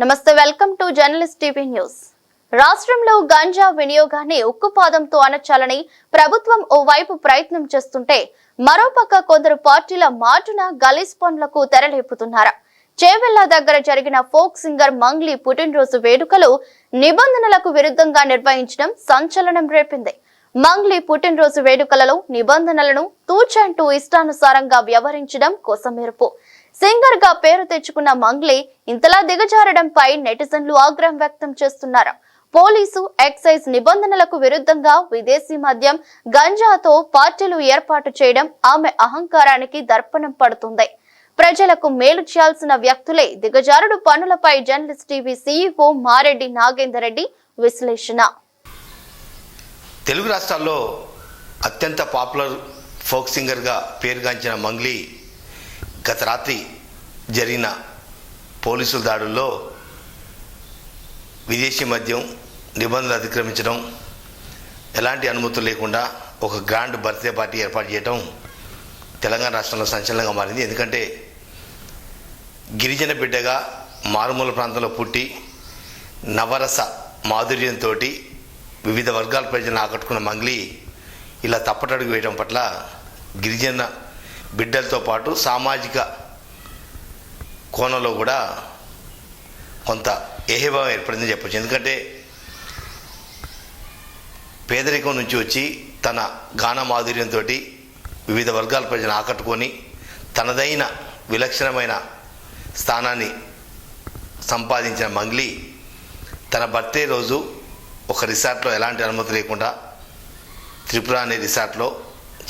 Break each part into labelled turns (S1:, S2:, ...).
S1: నమస్తే, welcome to journalist TV news. రాష్ట్రంలో గంజా వినియోగాన్ని ఉక్కుపాదంతో అణచాలని ప్రభుత్వం ఓవైపు ప్రయత్నం చేస్తుంటే మరోపక్క కొందరు పార్టీల మాటున గలీజ్ పనులకు తెరలేపుతున్నారు. చేవెళ్ల దగ్గర జరిగిన ఫోక్ సింగర్ మంగ్లీ పుట్టినరోజు వేడుకలు నిబంధనలకు విరుద్ధంగా నిర్వహించడం సంచలనం రేపింది. మంగ్లీ పుట్టినరోజు వేడుకలలో నిబంధనలను తూచంటూ ఇష్టానుసారంగా వ్యవహరించడం కొసమెరుపు. సింగర్ గా పేరు తెచ్చుకున్న మంగ్లీ ఇంతలా దిగజారడంపై నెటిజన్లు ఆగ్రహం వ్యక్తం చేస్తున్నారు. పోలీసు ఎక్సైజ్ నిబంధనలకు విరుద్ధంగా విదేశీ మద్యం గంజాతో పార్టీలు ఏర్పాటు చేయడం ఆమె అహంకారానికి దర్పణం పడుతుంది. ప్రజలకు మేలు చేయాల్సిన వ్యక్తులే దిగజారుడు పనులపై journalist TV CEO Mareddy Nagender Reddy విశ్లేషణ.
S2: తెలుగు రాష్ట్రాల్లో అత్యంత పాపులర్ ఫోక్ సింగర్గా పేరుగాంచిన మంగ్లీ గత రాత్రి జరిగిన పోలీసుల దాడుల్లో విదేశీ మద్యం నిబంధనలు అతిక్రమించడం, ఎలాంటి అనుమతులు లేకుండా ఒక గ్రాండ్ బర్త్డే పార్టీ ఏర్పాటు చేయడం తెలంగాణ రాష్ట్రంలో సంచలనంగా మారింది. ఎందుకంటే గిరిజన బిడ్డగా మారుమూల ప్రాంతంలో పుట్టి నవరస మాధుర్యంతో వివిధ వర్గాల ప్రజలను ఆకట్టుకున్న మంగ్లీ ఇలా తప్పటడుగు వేయడం పట్ల గిరిజన బిడ్డలతో పాటు సామాజిక కోణంలో కూడా కొంత ఏహభావం ఏర్పడిందని చెప్పచ్చు. ఎందుకంటే పేదరికం నుంచి వచ్చి తన గాన మాధుర్యంతో వివిధ వర్గాల ప్రజలను ఆకట్టుకొని తనదైన విలక్షణమైన స్థానాన్ని సంపాదించిన మంగ్లీ తన బర్త్డే రోజు ఒక రిసార్ట్లో ఎలాంటి అనుమతి లేకుండా త్రిపుర అనే రిసార్ట్లో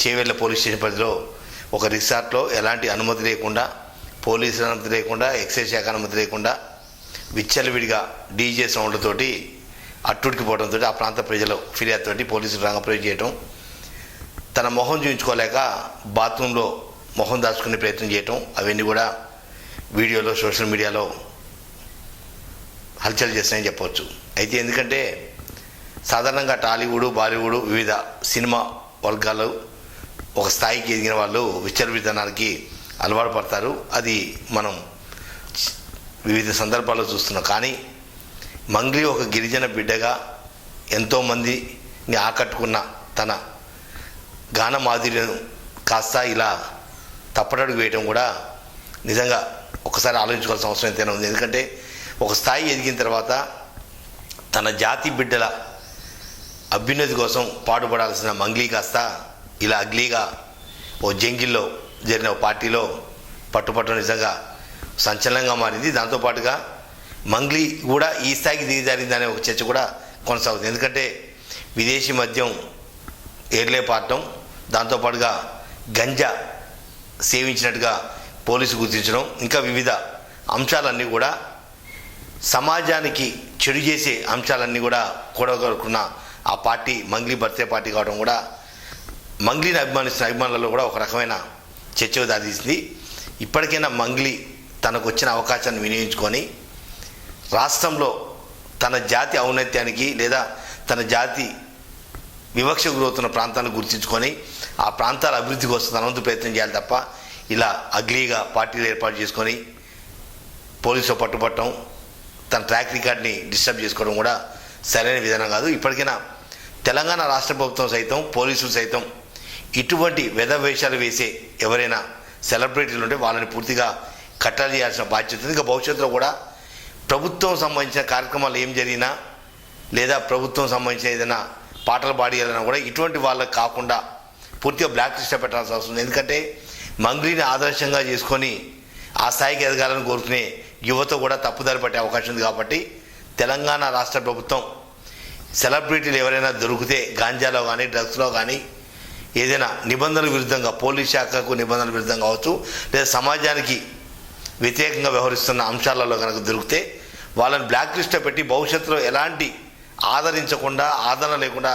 S2: చేవెళ్ల పోలీస్ స్టేషన్ పరిధిలో ఒక రిసార్ట్లో ఎలాంటి అనుమతి లేకుండా, పోలీసుల అనుమతి లేకుండా, ఎక్సైజ్ శాఖ అనుమతి లేకుండా విచ్చలవిడిగా డీజే సౌండ్లతోటి అట్టుడికి పోవడంతో ఆ ప్రాంత ప్రజలు ఫిర్యాదుతోటి పోలీసులు రంగప్రవేశం చేయటం, తన మొహం చూయించుకోలేక బాత్రూంలో మొహం దాచుకునే ప్రయత్నం చేయటం, అవన్నీ కూడా వీడియోలో సోషల్ మీడియాలో హల్చల్ చేస్తాయని చెప్పవచ్చు. అయితే ఎందుకంటే సాధారణంగా టాలీవుడ్, బాలీవుడ్ వివిధ సినిమా వర్గాలు ఒక స్థాయికి ఎదిగిన వాళ్ళు విచ్చలవిడితనానికి అలవాటు పడతారు. అది మనం వివిధ సందర్భాల్లో చూస్తున్నాం. కానీ మంగ్లీ ఒక గిరిజన బిడ్డగా ఎంతోమందిని ఆకట్టుకున్న తన గాన మాధుర్యం కాస్త ఇలా తప్పటడుగు వేయటం కూడా నిజంగా ఒకసారి ఆలోచించుకోవాల్సిన అవసరం ఎంతైనా ఉంది. ఎందుకంటే ఒక స్థాయి ఎదిగిన తర్వాత తన జాతి బిడ్డల అభ్యున్నతి కోసం పాటుపడాల్సిన మంగ్లీ కాస్త ఇలా అగ్లీగా ఓ జంగిల్లో జరిగిన పార్టీలో పట్టుపట్టడం నిజంగా సంచలనంగా మారింది. దాంతోపాటుగా మంగ్లీ కూడా ఈ స్థాయికి దిగజారిందనే ఒక చర్చ కూడా కొనసాగుతుంది. ఎందుకంటే విదేశీ మద్యం ఏర్లేపాటం, దాంతోపాటుగా గంజా సేవించినట్టుగా పోలీసు గుర్తించడం, ఇంకా వివిధ అంశాలన్నీ కూడా సమాజానికి చెడు చేసే అంశాలన్నీ కూడా కూడగలుగుకున్న ఆ పార్టీ మంగ్లీ బర్త్డే పార్టీ కావడం కూడా మంగ్లీని అభిమానిస్తున్న అభిమానులలో కూడా ఒక రకమైన చర్చకు దారితీసింది. ఇప్పటికైనా మంగ్లీ తనకు వచ్చిన అవకాశాన్ని వినియోగించుకొని రాష్ట్రంలో తన జాతి ఔన్నత్యానికి లేదా తన జాతి వివక్ష గురవుతున్న ప్రాంతాలను గుర్తించుకొని ఆ ప్రాంతాల అభివృద్ధి కోసం తనంతు ప్రయత్నం చేయాలి తప్ప ఇలా అగ్లీగా పార్టీలు ఏర్పాటు చేసుకొని పోలీసులు పట్టుబట్టడం, తన ట్రాక్ రికార్డ్ని డిస్టర్బ్ చేసుకోవడం కూడా సరైన విధానం కాదు. ఇప్పటికైనా తెలంగాణ రాష్ట్ర ప్రభుత్వం సైతం పోలీసులు సైతం ఇటువంటి వేషాలు వేసే ఎవరైనా సెలబ్రిటీలు ఉంటే వాళ్ళని పూర్తిగా కట్టడి చేయాల్సిన బాధ్యత ఉంది. ఇంకా భవిష్యత్తులో కూడా ప్రభుత్వం సంబంధించిన కార్యక్రమాలు ఏం జరిగినా లేదా ప్రభుత్వం సంబంధించిన ఏదైనా పాటలు పాడియాలన్నా కూడా ఇటువంటి వాళ్ళకి కాకుండా పూర్తిగా బ్లాక్ లిస్ట్ పెట్టాల్సి వస్తుంది. ఎందుకంటే మంగ్లీని ఆదర్శంగా చేసుకొని ఆ స్థాయికి ఎదగాలని కోరుకునే యువత కూడా తప్పుదారి పట్టే అవకాశం ఉంది. కాబట్టి తెలంగాణ రాష్ట్ర ప్రభుత్వం సెలబ్రిటీలు ఎవరైనా దొరికితే గాంజాలో కానీ డ్రగ్స్లో కానీ ఏదైనా నిబంధనల విరుద్ధంగా పోలీస్ శాఖకు నిబంధనల విరుద్ధంగా కావచ్చు లేదా సమాజానికి వ్యతిరేకంగా వ్యవహరిస్తున్న అంశాలలో కనుక దొరికితే వాళ్ళని బ్లాక్ లిస్ట్లో పెట్టి భవిష్యత్తులో ఎలాంటి ఆదరణ లేకుండా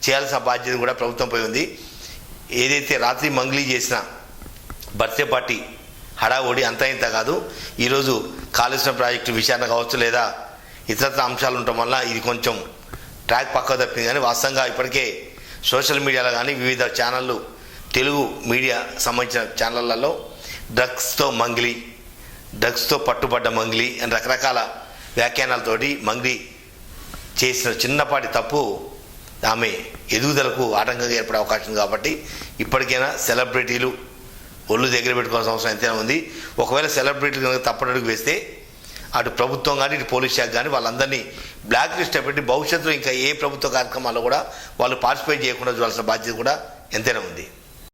S2: చేయాల్సిన బాధ్యత కూడా ప్రభుత్వంపై ఉంది. ఏదైతే రాత్రి మంగ్లీ చేసిన బర్త్డే పార్టీ హడావుడి అంతా ఇంత కాదు. ఈరోజు కాళేశ్వరం ప్రాజెక్టు విషయాన్ని కావచ్చు లేదా ఇతరత్ర అంశాలు ఉండటం వల్ల ఇది కొంచెం ట్రాక్ పక్క తప్పింది. కానీ వాస్తవంగా ఇప్పటికే సోషల్ మీడియాలో కానీ వివిధ ఛానళ్ళు తెలుగు మీడియా సంబంధించిన ఛానళ్లలో డ్రగ్స్తో పట్టుబడ్డ మంగ్లీ అని రకరకాల వ్యాఖ్యానాలతోటి మంగ్లీ చేసిన చిన్నపాటి తప్పు ఆమె ఎదుగుదలకు ఆటంకంగా ఏర్పడే అవకాశం ఉంది. కాబట్టి ఇప్పటికైనా సెలబ్రిటీలు ఒళ్ళు దగ్గర పెట్టుకోవాల్సిన అవసరం ఎంతైనా ఉంది. ఒకవేళ సెలబ్రిటీలు కనుక తప్పటడుగు వేస్తే అటు ప్రభుత్వం కానీ ఇటు పోలీస్ శాఖ కానీ వాళ్ళందరినీ బ్లాక్ లిస్ట్ పెట్టి భవిష్యత్తులో ఇంకా ఏ ప్రభుత్వ కార్యక్రమాల్లో కూడా వాళ్ళు పార్టిసిపేట్ చేయకుండా చూడాల్సిన బాధ్యత కూడా ఎంతైనా ఉంది.